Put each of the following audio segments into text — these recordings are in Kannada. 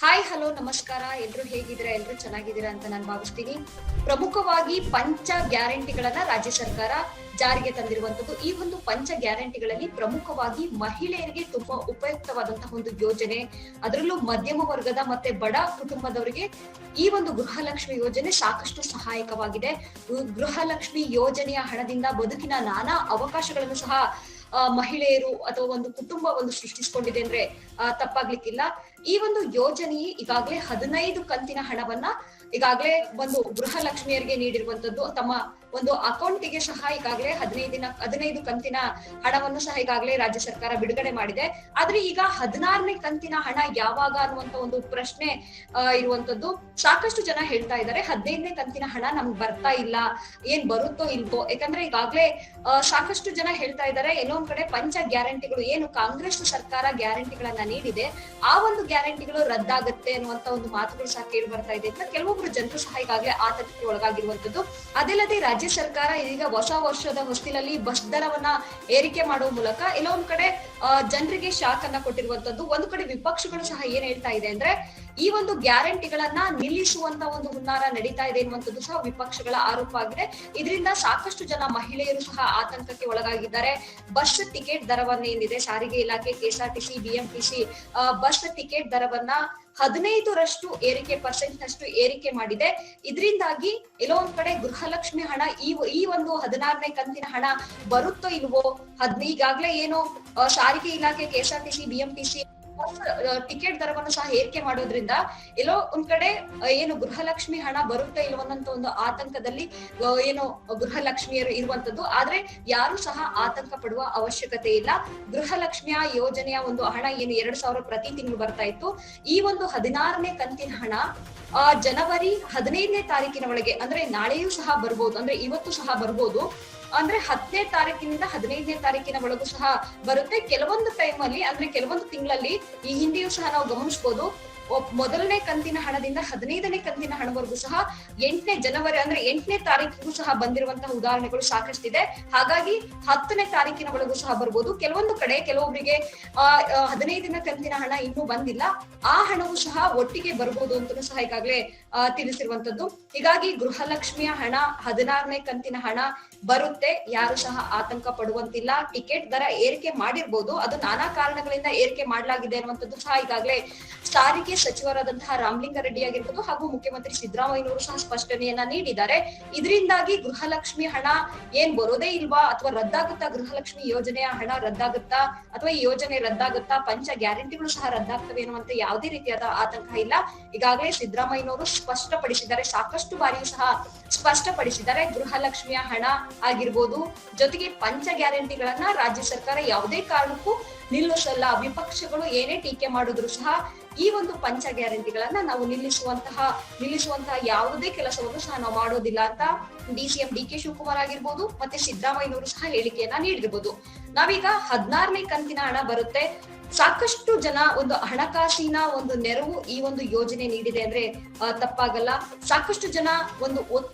ಹಾಯ್ ಹಲೋ ನಮಸ್ಕಾರ. ಎಲ್ರು ಹೇಗಿದ್ದೀರಾ? ಎಲ್ರು ಚೆನ್ನಾಗಿದ್ದೀರಾ ಅಂತ ನಾನು ಭಾವಿಸ್ತೀನಿ. ಪ್ರಮುಖವಾಗಿ ಪಂಚ ಗ್ಯಾರಂಟಿಗಳನ್ನ ರಾಜ್ಯ ಸರ್ಕಾರ ಜಾರಿಗೆ ತಂದಿರುವಂತದ್ದು. ಈ ಒಂದು ಪಂಚ ಗ್ಯಾರಂಟಿಗಳಲ್ಲಿ ಪ್ರಮುಖವಾಗಿ ಮಹಿಳೆಯರಿಗೆ ತುಂಬಾ ಉಪಯುಕ್ತವಾದಂತಹ ಒಂದು ಯೋಜನೆ, ಅದರಲ್ಲೂ ಮಧ್ಯಮ ವರ್ಗದ ಮತ್ತೆ ಬಡ ಕುಟುಂಬದವರಿಗೆ ಈ ಒಂದು ಗೃಹಲಕ್ಷ್ಮಿ ಯೋಜನೆ ಸಾಕಷ್ಟು ಸಹಾಯಕವಾಗಿದೆ. ಗೃಹಲಕ್ಷ್ಮಿ ಯೋಜನೆಯ ಹಣದಿಂದ ಬದುಕಿನ ನಾನಾ ಅವಕಾಶಗಳನ್ನು ಸಹ ಮಹಿಳೆಯರು ಅಥವಾ ಒಂದು ಕುಟುಂಬ ಒಂದು ಸೃಷ್ಟಿಸಿಕೊಂಡಿದೆ ಅಂದ್ರೆ ತಪ್ಪಾಗ್ಲಿಕ್ಕಿಲ್ಲ. ಈ ಒಂದು ಯೋಜನೆಯು ಈಗಾಗಲೇ 15 ಕಂತಿನ ಹಣವನ್ನ ಈಗಾಗಲೇ ಒಂದು ಗೃಹಲಕ್ಷ್ಮಿಯರಿಗೆ ನೀಡಿರುವಂತದ್ದು. ತಮ್ಮ ಒಂದು ಅಕೌಂಟಿಗೆ ಸಹ ಈಗಾಗಲೇ 15 ಕಂತಿನ ಹಣವನ್ನು ಸಹ ಈಗಾಗಲೇ ರಾಜ್ಯ ಸರ್ಕಾರ ಬಿಡುಗಡೆ ಮಾಡಿದೆ. ಆದ್ರೆ ಈಗ 16ನೇ ಕಂತಿನ ಹಣ ಯಾವಾಗ ಅನ್ನುವಂತ ಒಂದು ಪ್ರಶ್ನೆ ಇರುವಂತದ್ದು. ಸಾಕಷ್ಟು ಜನ ಹೇಳ್ತಾ ಇದ್ದಾರೆ 15ನೇ ಕಂತಿನ ಹಣ ನಮ್ಗೆ ಬರ್ತಾ ಇಲ್ಲ, ಏನ್ ಬರುತ್ತೋ ಇಲ್ವೋ. ಯಾಕಂದ್ರೆ ಈಗಾಗಲೇ ಸಾಕಷ್ಟು ಜನ ಹೇಳ್ತಾ ಇದ್ದಾರೆ ಎಲ್ಲೋ ಒಂದ್ ಕಡೆ ಪಂಚ ಗ್ಯಾರಂಟಿಗಳು ಏನು ಕಾಂಗ್ರೆಸ್ ಸರ್ಕಾರ ಗ್ಯಾರಂಟಿಗಳನ್ನ ನೀಡಿದೆ ಆ ಒಂದು ಗ್ಯಾರಂಟಿಗಳು ರದ್ದಾಗುತ್ತೆ ಅನ್ನುವಂತ ಒಂದು ಮಾತುಗಳು ಸಹ ಕೇಳಿ ಬರ್ತಾ ಇದೆ ಅಂತ ಕೆಲವೊಬ್ರು ಜನರು ಸಹ ಈಗಾಗಲೇ ಆತಂಕಕ್ಕೆ ಒಳಗಾಗಿರುವಂತದ್ದು. ಅದಲ್ಲದೆ ರಾಜ್ಯ ಸರ್ಕಾರ ಇದೀಗ ಹೊಸ ವರ್ಷದ ಹೊಸ್ತಿಲಲ್ಲಿ ಬಸ್ ದರವನ್ನ ಏರಿಕೆ ಮಾಡುವ ಮೂಲಕ ಎಲ್ಲೋ ಒಂದ್ ಕಡೆ ಜನರಿಗೆ ಶಾಕ್ ಅನ್ನ ಕೊಟ್ಟಿರುವಂತದ್ದು. ಒಂದು ಕಡೆ ವಿಪಕ್ಷಗಳು ಸಹ ಏನ್ ಹೇಳ್ತಾ ಇದೆ ಅಂದ್ರೆ ಈ ಒಂದು ಗ್ಯಾರಂಟಿಗಳನ್ನ ನಿಲ್ಲಿಸುವಂತ ಒಂದು ಹುನ್ನಾರ ನಡೀತಾ ಇದೆ ಎನ್ನುವಂಥದ್ದು ಸಹ ವಿಪಕ್ಷಗಳ ಆರೋಪ ಆಗಿದೆ. ಇದರಿಂದ ಸಾಕಷ್ಟು ಜನ ಮಹಿಳೆಯರು ಸಹ ಆತಂಕಕ್ಕೆ ಒಳಗಾಗಿದ್ದಾರೆ. ಬಸ್ ಟಿಕೆಟ್ ದರವನ್ನ ಏನಿದೆ ಸಾರಿಗೆ ಇಲಾಖೆ, ಕೆಎಸ್ಆರ್ಟಿಸಿ, ಬಿಎಂಟಿಸಿ ಬಸ್ ಟಿಕೆಟ್ ದರವನ್ನ 15% ಪರ್ಸೆಂಟ್ ಏರಿಕೆ ಮಾಡಿದೆ. ಇದರಿಂದಾಗಿ ಎಲ್ಲೋ ಒಂದ್ ಕಡೆ ಗೃಹಲಕ್ಷ್ಮಿ ಹಣ ಈ ಒಂದು 16ನೇ ಕಂತಿನ ಹಣ ಬರುತ್ತೋ ಇಲ್ವೋ, ಈಗಾಗ್ಲೇ ಏನು ಸಾರಿಗೆ ಇಲಾಖೆ, ಕೆಎಸ್ಆರ್ಟಿಸಿ, ಬಿಎಂಟಿಸಿ ಟಿಕೆಟ್ ದರವನ್ನು ಸಹ ಏರಿಕೆ ಮಾಡೋದ್ರಿಂದ ಎಲ್ಲೋ ಒಂದ್ ಕಡೆ ಏನು ಗೃಹಲಕ್ಷ್ಮಿ ಹಣ ಬರುತ್ತೆ ಇಲ್ವನ್ನಂತ ಒಂದು ಆತಂಕದಲ್ಲಿ ಏನು ಗೃಹಲಕ್ಷ್ಮಿಯರು ಇರುವಂತದ್ದು. ಆದ್ರೆ ಯಾರು ಸಹ ಆತಂಕ ಪಡುವ ಅವಶ್ಯಕತೆ ಇಲ್ಲ. ಗೃಹಲಕ್ಷ್ಮಿಯ ಯೋಜನೆಯ ಒಂದು ಹಣ ಏನು 2,000 ಪ್ರತಿ ತಿಂಗಳು ಬರ್ತಾ ಇತ್ತು, ಈ ಒಂದು 16ನೇ ಕಂತಿನ ಹಣ ಜನವರಿ 15ನೇ ತಾರೀಕಿನ ಒಳಗೆ, ಅಂದ್ರೆ ನಾಳೆಯೂ ಸಹ ಬರ್ಬೋದು, ಅಂದ್ರೆ ಇವತ್ತು ಸಹ ಬರ್ಬೋದು, ಅಂದ್ರೆ 10ನೇ ತಾರೀಕಿನಿಂದ 15ನೇ ತಾರೀಕಿನ ಒಳಗೂ ಸಹ ಬರುತ್ತೆ. ಕೆಲವೊಂದು ಟೈಮ್ ಅಲ್ಲಿ ಅಂದ್ರೆ ಕೆಲವೊಂದು ತಿಂಗಳಲ್ಲಿ ಈ ಹಿಂದೆಯೂ ಸಹ ನಾವು ಗಮನಿಸಬಹುದು ಮೊದಲನೇ ಕಂತಿನ ಹಣದಿಂದ 15ನೇ ಕಂತಿನ ಹಣವರೆಗೂ ಸಹ 8ನೇ ಜನವರಿ ಅಂದ್ರೆ 8ನೇ ತಾರೀಕಿಗೂ ಸಹ ಬಂದಿರುವಂತಹ ಉದಾಹರಣೆಗಳು ಸಾಕಷ್ಟಿದೆ. ಹಾಗಾಗಿ 10ನೇ ತಾರೀಕಿನ ಒಳಗೂ ಸಹ ಬರ್ಬೋದು. ಕೆಲವೊಂದು ಕಡೆ ಕೆಲವೊಬ್ಬರಿಗೆ 15ನೇ ಕಂತಿನ ಹಣ ಇನ್ನೂ ಬಂದಿಲ್ಲ, ಆ ಹಣವು ಸಹ ಒಟ್ಟಿಗೆ ಬರ್ಬೋದು ಅಂತಲೂ ಸಹ ಈಗಾಗಲೇ ತಿಳಿಸಿರುವಂತದ್ದು. ಹೀಗಾಗಿ ಗೃಹಲಕ್ಷ್ಮಿಯ ಹಣ 16ನೇ ಕಂತಿನ ಹಣ ಬರುತ್ತೆ, ಯಾರು ಸಹ ಆತಂಕ ಪಡುವಂತಿಲ್ಲ. ಟಿಕೆಟ್ ದರ ಏರಿಕೆ ಮಾಡಿರ್ಬೋದು, ಅದು ನಾನಾ ಕಾರಣಗಳಿಂದ ಏರಿಕೆ ಮಾಡಲಾಗಿದೆ ಅನ್ನುವಂಥದ್ದು ಸಹ ಈಗಾಗಲೇ ಸಾರಿಗೆ ಸಚಿವರಾದಂತಹ ರಾಮಲಿಂಗಾರೆಡ್ಡಿ ಆಗಿರ್ಬೋದು ಹಾಗೂ ಮುಖ್ಯಮಂತ್ರಿ ಸಿದ್ದರಾಮಯ್ಯನವರು ಸಹ ಸ್ಪಷ್ಟನೆಯನ್ನ ನೀಡಿದ್ದಾರೆ. ಇದರಿಂದಾಗಿ ಗೃಹಲಕ್ಷ್ಮಿ ಹಣ ಏನ್ ಬರೋದೇ ಇಲ್ವಾ ಅಥವಾ ರದ್ದಾಗುತ್ತಾ, ಗೃಹಲಕ್ಷ್ಮಿ ಯೋಜನೆಯ ಹಣ ರದ್ದಾಗುತ್ತಾ ಅಥವಾ ಈ ಯೋಜನೆ ರದ್ದಾಗುತ್ತಾ, ಪಂಚ ಗ್ಯಾರಂಟಿಗಳು ಸಹ ರದ್ದಾಗ್ತವೆ ಅನ್ನುವಂತ ಯಾವುದೇ ರೀತಿಯಾದ ಆತಂಕ ಇಲ್ಲ. ಈಗಾಗಲೇ ಸಿದ್ದರಾಮಯ್ಯನವರು ಸ್ಪಷ್ಟಪಡಿಸಿದ್ದಾರೆ, ಸಾಕಷ್ಟು ಬಾರಿಯೂ ಸಹ ಸ್ಪಷ್ಟಪಡಿಸಿದ್ದಾರೆ. ಗೃಹಲಕ್ಷ್ಮಿಯ ಹಣ ಆಗಿರ್ಬೋದು, ಜೊತೆಗೆ ಪಂಚ ಗ್ಯಾರಂಟಿಗಳನ್ನ ರಾಜ್ಯ ಸರ್ಕಾರ ಯಾವುದೇ ಕಾರಣಕ್ಕೂ ನಿಲ್ಲಿಸಲ್ಲ. ವಿಪಕ್ಷಗಳು ಏನೇ ಟೀಕೆ ಮಾಡಿದ್ರು ಸಹ ಈ ಒಂದು ಪಂಚ ಗ್ಯಾರಂಟಿಗಳನ್ನ ನಾವು ನಿಲ್ಲಿಸುವಂತಹ ಯಾವುದೇ ಕೆಲಸವನ್ನು ಸಹ ನಾವು ಮಾಡೋದಿಲ್ಲ ಅಂತ ಡಿಸಿಎಂ ಡಿ.ಕೆ. ಶಿವಕುಮಾರ್ ಆಗಿರ್ಬೋದು ಮತ್ತೆ ಸಿದ್ದರಾಮಯ್ಯನವರು ಸಹ ಹೇಳಿಕೆಯನ್ನ ನೀಡಿರ್ಬೋದು. ನಾವೀಗ 16ನೇ ಕಂತಿನ ಹಣ ಬರುತ್ತೆ. ಸಾಕಷ್ಟು ಜನ ಒಂದು ಹಣಕಾಸಿನ ಒಂದು ನೆರವು ಈ ಒಂದು ಯೋಜನೆ ನೀಡಿದೆ ಅಂದ್ರೆ ತಪ್ಪಾಗಲ್ಲ. ಸಾಕಷ್ಟು ಜನ ಒಂದು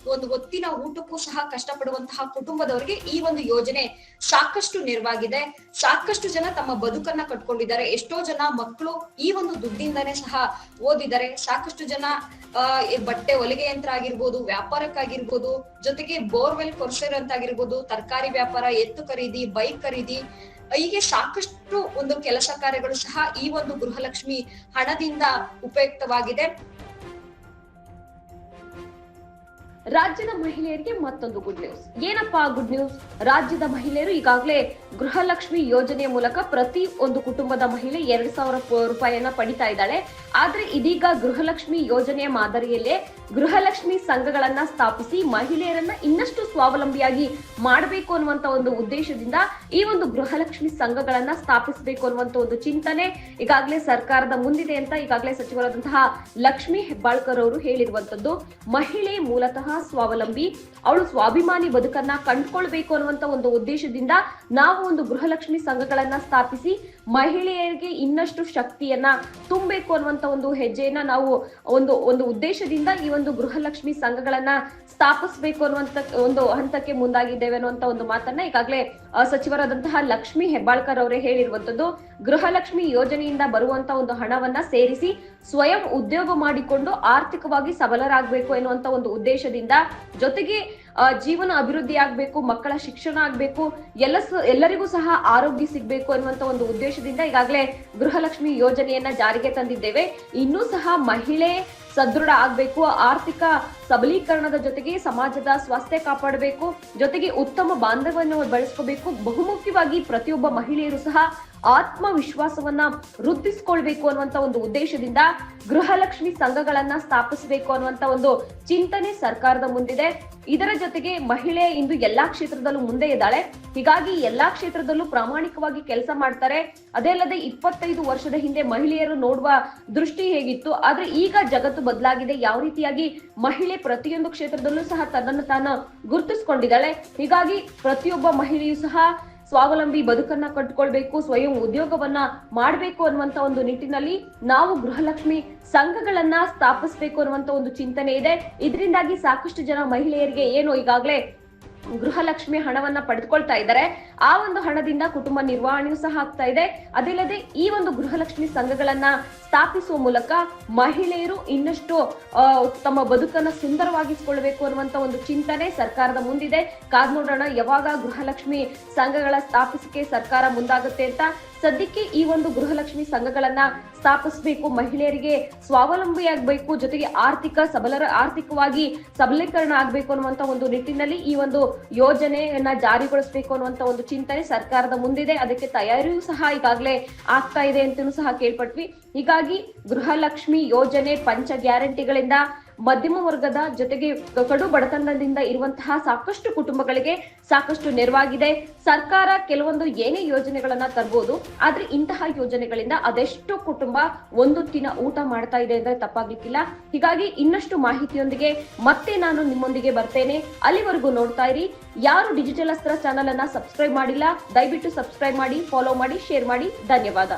ಹೊತ್ತಿನ ಊಟಕ್ಕೂ ಸಹ ಕಷ್ಟಪಡುವಂತಹ ಕುಟುಂಬದವರಿಗೆ ಈ ಒಂದು ಯೋಜನೆ ಸಾಕಷ್ಟು ನೆರವಾಗಿದೆ. ಸಾಕಷ್ಟು ಜನ ತಮ್ಮ ಬದುಕನ್ನ ಕಟ್ಕೊಂಡಿದ್ದಾರೆ. ಎಷ್ಟೋ ಜನ ಮಕ್ಕಳು ಈ ಒಂದು ದುಡ್ಡಿಂದಾನೇ ಸಹ ಓದಿದ್ದಾರೆ. ಸಾಕಷ್ಟು ಜನ ಬಟ್ಟೆ ಹೊಲಿಗೆ ಯಂತ್ರ ಆಗಿರ್ಬೋದು, ವ್ಯಾಪಾರಕ್ಕಾಗಿರ್ಬೋದು, ಜೊತೆಗೆ ಬೋರ್ವೆಲ್ ಕೊರ್ಸಿರೋಂತಾಗಿರ್ಬೋದು, ತರಕಾರಿ ವ್ಯಾಪಾರ, ಎತ್ತು ಖರೀದಿ, ಬೈಕ್ ಖರೀದಿ, ಹೀಗೆ ಸಾಕಷ್ಟು ಒಂದು ಕೆಲಸ ಕಾರ್ಯಗಳು ಸಹ ಈ ಒಂದು ಗೃಹಲಕ್ಷ್ಮಿ ಹಣದಿಂದ ಉಪಯುಕ್ತವಾಗಿದೆ. ರಾಜ್ಯದ ಮಹಿಳೆಯರಿಗೆ ಮತ್ತೊಂದು ಗುಡ್ ನ್ಯೂಸ್. ಏನಪ್ಪಾ ಗುಡ್ ನ್ಯೂಸ್? ರಾಜ್ಯದ ಮಹಿಳೆಯರು ಈಗಾಗಲೇ ಗೃಹಲಕ್ಷ್ಮಿ ಯೋಜನೆಯ ಮೂಲಕ ಪ್ರತಿ ಒಂದು ಕುಟುಂಬದ ಮಹಿಳೆ 2,000 ರೂಪಾಯಿಯನ್ನ ಪಡಿತಾ ಇದ್ದಾಳೆ. ಆದ್ರೆ ಇದೀಗ ಗೃಹಲಕ್ಷ್ಮಿ ಯೋಜನೆಯ ಮಾದರಿಯಲ್ಲೇ ಗೃಹಲಕ್ಷ್ಮಿ ಸಂಘಗಳನ್ನ ಸ್ಥಾಪಿಸಿ ಮಹಿಳೆಯರನ್ನ ಇನ್ನಷ್ಟು ಸ್ವಾವಲಂಬಿಯಾಗಿ ಮಾಡಬೇಕು ಅನ್ನುವಂತ ಒಂದು ಉದ್ದೇಶದಿಂದ ಈ ಒಂದು ಗೃಹಲಕ್ಷ್ಮಿ ಸಂಘಗಳನ್ನ ಸ್ಥಾಪಿಸಬೇಕು ಅನ್ನುವಂತ ಒಂದು ಚಿಂತನೆ ಈಗಾಗಲೇ ಸರ್ಕಾರದ ಮುಂದಿದೆ ಅಂತ ಈಗಾಗಲೇ ಸಚಿವರಾದಂತಹ ಲಕ್ಷ್ಮಿ ಹೆಬ್ಬಾಳ್ಕರ್ ಅವರು ಹೇಳಿರುವಂತದ್ದು. ಮಹಿಳೆ ಮೂಲತಃ ಸ್ವಾವಲಂಬಿ, ಅವಳು ಸ್ವಾಭಿಮಾನಿ ಬದುಕನ್ನ ಕಂಡುಕೊಳ್ಬೇಕು ಅನ್ನುವಂತ ಒಂದು ಉದ್ದೇಶದಿಂದ ನಾವು ಒಂದು ಗೃಹಲಕ್ಷ್ಮಿ ಸಂಘಗಳನ್ನ ಸ್ಥಾಪಿಸಿ ಮಹಿಳೆಯರಿಗೆ ಇನ್ನಷ್ಟು ಶಕ್ತಿಯನ್ನ ತುಂಬಬೇಕು ಅನ್ನುವಂತ ಒಂದು ಹೆಜ್ಜೆಯನ್ನ ನಾವು ಒಂದು ಉದ್ದೇಶದಿಂದ ಈ ಒಂದು ಗೃಹಲಕ್ಷ್ಮಿ ಸಂಘಗಳನ್ನ ಸ್ಥಾಪಿಸಬೇಕು ಅನ್ನುವಂತ ಒಂದು ಹಂತಕ್ಕೆ ಮುಂದಾಗಿದ್ದೇವೆ ಅನ್ನುವಂತ ಒಂದು ಮಾತನ್ನ ಈಗಾಗಲೇ ಸಚಿವರಾದಂತಹ ಲಕ್ಷ್ಮಿ ಹೆಬ್ಬಾಳ್ಕರ್ ಅವರೇ ಹೇಳಿರುವಂತದ್ದು. ಗೃಹಲಕ್ಷ್ಮಿ ಯೋಜನೆಯಿಂದ ಬರುವಂತ ಒಂದು ಹಣವನ್ನ ಸೇರಿಸಿ ಸ್ವಯಂ ಉದ್ಯೋಗ ಮಾಡಿಕೊಂಡು ಆರ್ಥಿಕವಾಗಿ ಸಬಲರಾಗಬೇಕು ಎನ್ನುವಂತ ಒಂದು ಉದ್ದೇಶದಿಂದ, ಜೊತೆಗೆ ಜೀವನ ಅಭಿವೃದ್ಧಿ ಆಗ್ಬೇಕು, ಮಕ್ಕಳ ಶಿಕ್ಷಣ ಆಗ್ಬೇಕು, ಎಲ್ಲರಿಗೂ ಸಹ ಆರೋಗ್ಯ ಸಿಗ್ಬೇಕು ಅನ್ನುವಂತ ಒಂದು ಉದ್ದೇಶದಿಂದ ಈಗಾಗಲೇ ಗೃಹಲಕ್ಷ್ಮಿ ಯೋಜನೆಯನ್ನ ಜಾರಿಗೆ ತಂದಿದ್ದೇವೆ. ಇನ್ನೂ ಸಹ ಮಹಿಳೆ ಸದೃಢ ಆಗ್ಬೇಕು, ಆರ್ಥಿಕ ಸಬಲೀಕರಣದ ಜೊತೆಗೆ ಸಮಾಜದ ಸ್ವಾಸ್ಥ್ಯ ಕಾಪಾಡಬೇಕು, ಜೊತೆಗೆ ಉತ್ತಮ ಬಾಂಧವ್ಯವನ್ನು ಬೆಳೆಸ್ಕೋಬೇಕು. ಬಹುಮುಖ್ಯವಾಗಿ ಪ್ರತಿಯೊಬ್ಬ ಮಹಿಳೆಯರು ಸಹ ಆತ್ಮವಿಶ್ವಾಸವನ್ನ ವೃದ್ಧಿಸಿಕೊಳ್ಬೇಕು ಅನ್ನುವಂತ ಒಂದು ಉದ್ದೇಶದಿಂದ ಗೃಹಲಕ್ಷ್ಮಿ ಸಂಘಗಳನ್ನ ಸ್ಥಾಪಿಸಬೇಕು ಅನ್ನುವಂತ ಒಂದು ಚಿಂತನೆ ಸರ್ಕಾರದ ಮುಂದಿದೆ. ಇದರ ಜೊತೆಗೆ ಮಹಿಳೆ ಇಂದು ಎಲ್ಲಾ ಕ್ಷೇತ್ರದಲ್ಲೂ ಮುಂದೆ ಇದ್ದಾಳೆ. ಹೀಗಾಗಿ ಎಲ್ಲಾ ಕ್ಷೇತ್ರದಲ್ಲೂ ಪ್ರಾಮಾಣಿಕವಾಗಿ ಕೆಲಸ ಮಾಡ್ತಾರೆ. ಅದೇ ಅಲ್ಲದೆ 25 ವರ್ಷದ ಹಿಂದೆ ಮಹಿಳೆಯರು ನೋಡುವ ದೃಷ್ಟಿ ಹೇಗಿತ್ತು, ಆದ್ರೆ ಈಗ ಜಗತ್ತು ಬದಲಾಗಿದೆ. ಯಾವ ರೀತಿಯಾಗಿ ಮಹಿಳೆ ಪ್ರತಿಯೊಂದು ಕ್ಷೇತ್ರದಲ್ಲೂ ಸಹ ತನ್ನನ್ನು ತಾನು ಗುರುತಿಸಿಕೊಂಡಿದ್ದಾಳೆ. ಹೀಗಾಗಿ ಪ್ರತಿಯೊಬ್ಬ ಮಹಿಳೆಯೂ ಸಹ ಸ್ವಾವಲಂಬಿ ಬದುಕನ್ನ ಕಟ್ಕೊಳ್ಬೇಕು, ಸ್ವಯಂ ಉದ್ಯೋಗವನ್ನ ಮಾಡಬೇಕು ಅನ್ನುವಂತ ಒಂದು ನಿಟ್ಟಿನಲ್ಲಿ ನಾವು ಗೃಹಲಕ್ಷ್ಮಿ ಸಂಘಗಳನ್ನ ಸ್ಥಾಪಿಸಬೇಕು ಅನ್ನುವಂತ ಒಂದು ಚಿಂತನೆ ಇದೆ. ಇದರಿಂದಾಗಿ ಸಾಕಷ್ಟು ಜನ ಮಹಿಳೆಯರಿಗೆ ಏನು ಈಗಾಗಲೇ ಗೃಹಲಕ್ಷ್ಮಿ ಹಣವನ್ನ ಪಡೆದುಕೊಳ್ತಾ ಇದ್ದಾರೆ, ಆ ಒಂದು ಹಣದಿಂದ ಕುಟುಂಬ ನಿರ್ವಹಣೆಯೂ ಸಹ ಆಗ್ತಾ ಇದೆ. ಅದಲ್ಲದೆ ಈ ಒಂದು ಗೃಹಲಕ್ಷ್ಮಿ ಸಂಘಗಳನ್ನ ಸ್ಥಾಪಿಸುವ ಮೂಲಕ ಮಹಿಳೆಯರು ಇನ್ನಷ್ಟು ತಮ್ಮ ಬದುಕನ್ನ ಸುಂದರವಾಗಿಸಿಕೊಳ್ಳಬೇಕು ಅನ್ನುವಂತ ಒಂದು ಚಿಂತನೆ ಸರ್ಕಾರದ ಮುಂದಿದೆ. ಕಾದ್ ನೋಡೋಣ ಯಾವಾಗ ಗೃಹಲಕ್ಷ್ಮಿ ಸಂಘಗಳ ಸ್ಥಾಪಿಸಕ್ಕೆ ಸರ್ಕಾರ ಮುಂದಾಗುತ್ತೆ ಅಂತ. ಸದ್ಯಕ್ಕೆ ಈ ಒಂದು ಗೃಹಲಕ್ಷ್ಮಿ ಸಂಘಗಳನ್ನ ಸ್ಥಾಪಿಸಬೇಕು, ಮಹಿಳೆಯರಿಗೆ ಸ್ವಾವಲಂಬಿಯಾಗಬೇಕು, ಜೊತೆಗೆ ಆರ್ಥಿಕವಾಗಿ ಸಬಲೀಕರಣ ಆಗ್ಬೇಕು ಅನ್ನುವಂತ ಒಂದು ನಿಟ್ಟಿನಲ್ಲಿ ಈ ಒಂದು ಯೋಜನೆಯನ್ನ ಜಾರಿಗೊಳಿಸಬೇಕು ಅನ್ನುವಂತ ಒಂದು ಚಿಂತನೆ ಸರ್ಕಾರದ ಮುಂದಿದೆ. ಅದಕ್ಕೆ ತಯಾರಿಯೂ ಸಹ ಈಗಾಗಲೇ ಆಗ್ತಾ ಇದೆ ಅಂತಲೂ ಸಹ ಕೇಳ್ಪಟ್ವಿ. ಹೀಗಾಗಿ ಗೃಹಲಕ್ಷ್ಮಿ ಯೋಜನೆ ಪಂಚ ಗ್ಯಾರಂಟಿಗಳಿಂದ ಮಧ್ಯಮ ವರ್ಗದ ಜೊತೆಗೆ ಕಡು ಬಡತನದಿಂದ ಇರುವಂತಹ ಸಾಕಷ್ಟು ಕುಟುಂಬಗಳಿಗೆ ಸಾಕಷ್ಟು ನೆರವಾಗಿದೆ. ಸರ್ಕಾರ ಕೆಲವೊಂದು ಏನೇ ಯೋಜನೆಗಳನ್ನ ತರಬಹುದು, ಆದ್ರೆ ಇಂತಹ ಯೋಜನೆಗಳಿಂದ ಅದೆಷ್ಟು ಕುಟುಂಬ ಒಂದೊತ್ತಿನ ಊಟ ಮಾಡ್ತಾ ಇದೆ ಅಂದ್ರೆ ತಪ್ಪಾಗ್ಲಿಕ್ಕಿಲ್ಲ. ಹೀಗಾಗಿ ಇನ್ನಷ್ಟು ಮಾಹಿತಿಯೊಂದಿಗೆ ಮತ್ತೆ ನಾನು ನಿಮ್ಮೊಂದಿಗೆ ಬರ್ತೇನೆ. ಅಲ್ಲಿವರೆಗೂ ನೋಡ್ತಾ ಇರಿ. ಯಾರು ಡಿಜಿಟಲ್ ಅಸ್ತ್ರ ಚಾನೆಲ್ ಅನ್ನ ಸಬ್ಸ್ಕ್ರೈಬ್ ಮಾಡಿಲ್ಲ, ದಯವಿಟ್ಟು ಸಬ್ಸ್ಕ್ರೈಬ್ ಮಾಡಿ, ಫಾಲೋ ಮಾಡಿ, ಶೇರ್ ಮಾಡಿ. ಧನ್ಯವಾದ.